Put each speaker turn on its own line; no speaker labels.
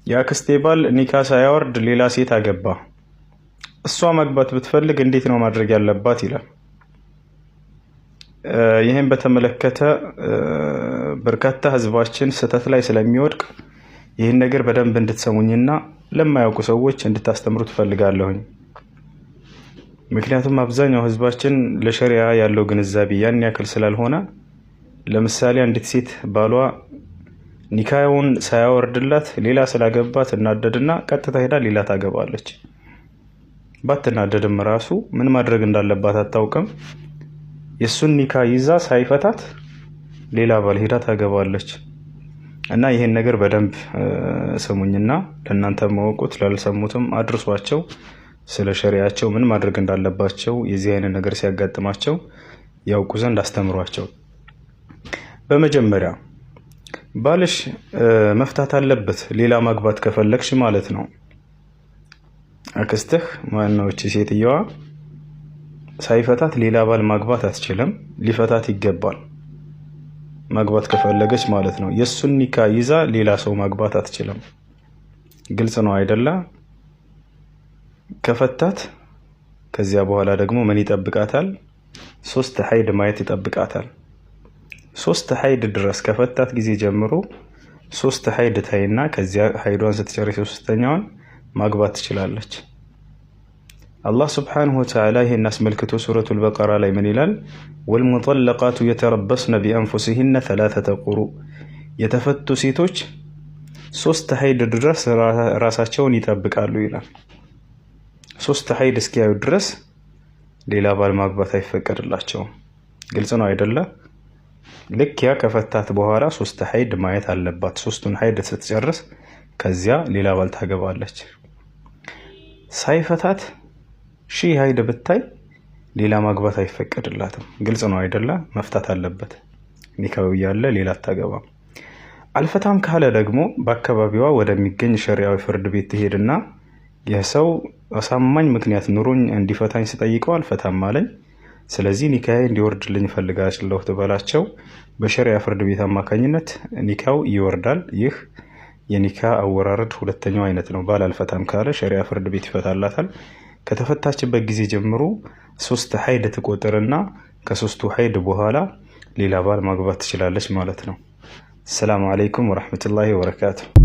የአክስቴ ባል ኒካ ሳያወርድ ሌላ ሴት አገባ። እሷ ማግባት ብትፈልግ እንዴት ነው ማድረግ ያለባት ይላል። ይህን በተመለከተ በርካታ ህዝባችን ስህተት ላይ ስለሚወድቅ ይህን ነገር በደንብ እንድትሰሙኝና ለማያውቁ ሰዎች እንድታስተምሩ ትፈልጋለሁኝ። ምክንያቱም አብዛኛው ህዝባችን ለሸሪዓ ያለው ግንዛቤ ያን ያክል ስላልሆነ፣ ለምሳሌ አንዲት ሴት ባሏ ኒካውን ሳያወርድላት ሌላ ስላገባት እናደድና ቀጥታ ሄዳ ሌላ ታገባለች። ባትናደድም ራሱ ምን ማድረግ እንዳለባት አታውቅም። የሱን ኒካ ይዛ ሳይፈታት ሌላ ባል ሄዳ ታገባለች። እና ይሄን ነገር በደንብ ስሙኝና ለእናንተ ማወቁት ላልሰሙትም አድርሷቸው። ስለ ሸሪዓቸው ምን ማድረግ እንዳለባቸው የዚህ አይነት ነገር ሲያጋጥማቸው ያውቁ ዘንድ አስተምሯቸው። በመጀመሪያ ባልሽ መፍታት አለበት ሌላ ማግባት ከፈለግሽ ማለት ነው። አክስትህ ማነው እቺ ሴትየዋ ሳይፈታት ሌላ ባል ማግባት አትችልም። ሊፈታት ይገባል ማግባት ከፈለገች ማለት ነው። የሱን ኒካ ይዛ ሌላ ሰው ማግባት አትችልም። ግልጽ ነው አይደለ? ከፈታት ከዚያ በኋላ ደግሞ ምን ይጠብቃታል? 3 ሀይድ ማየት ይጠብቃታል። 3 ሀይድ ድረስ ከፈታት ጊዜ ጀምሮ 3 ሀይድ ታይና ከዚያ ሀይዷን ስትጨርስ 3ኛዋን ማግባት ትችላለች። አላህ ሱብሓነሁ ወተዓላ ይሄን አስመልክቶ ሱረቱል በቀራ ላይ ምን ይላል? ወልሙጠለቃቱ የተረበስነ ቢአንፉሲሂነ 3 ቁሩ፣ የተፈቱ ሴቶች 3 ሀይድ ድረስ ራሳቸውን ይጠብቃሉ ይላል። 3 ሀይድ እስኪያዩ ድረስ ሌላ ባል ማግባት አይፈቀድላቸውም። ግልጽ ነው አይደለ? ልክ ያ ከፈታት በኋላ 3 ሀይድ ማየት አለባት። 3ቱን ሀይድ ስትጨርስ ከዚያ ሌላ ባል ታገባለች። ሳይፈታት 1000 ሀይድ ብታይ ሌላ ማግባት አይፈቀድላትም። ግልጽ ነው አይደለ? መፍታት አለበት። ኒካው ያለ ሌላ አታገባም። አልፈታም ካለ ደግሞ በአካባቢዋ ወደሚገኝ ሸሪዓዊ ፍርድ ቤት ትሄድና የሰው አሳማኝ ምክንያት ኑሮኝ እንዲፈታኝ ስጠይቀው አልፈታም አለኝ፣ ስለዚህ ኒካዬ እንዲወርድልኝ ፈልጋለሁ ትበላቸው። በሸሪዓ ፍርድ ቤት አማካኝነት ኒካው ይወርዳል። ይህ የኒካ አወራረድ ሁለተኛው አይነት ነው። ባል አልፈታም ካለ ሸሪዓ ፍርድ ቤት ይፈታላታል። ከተፈታችበት ጊዜ ጀምሮ 3 ሀይድ ትቆጥርና ከ3ቱ ሀይድ በኋላ ሌላ ባል ማግባት ትችላለች ማለት ነው። ሰላም አለይኩም ወራህመቱላሂ ወበረካቱ።